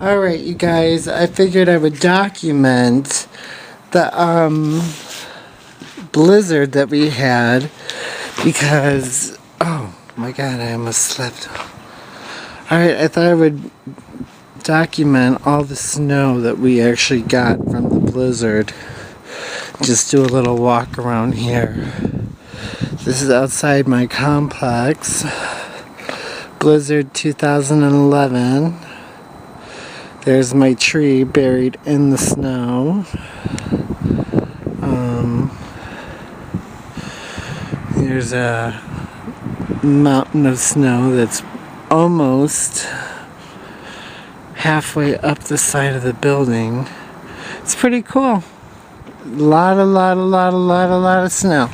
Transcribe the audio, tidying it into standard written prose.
Alright, you guys, I figured I would document the blizzard that we had because, oh my god, I almost slept. Alright, I thought I would document all the snow that we actually got from the blizzard. Just do a little walk around here. This is outside my complex. Blizzard 2011. There's my tree buried in the snow. There's a mountain of snow that's almost halfway up the side of the building. It's pretty cool. A lot of snow.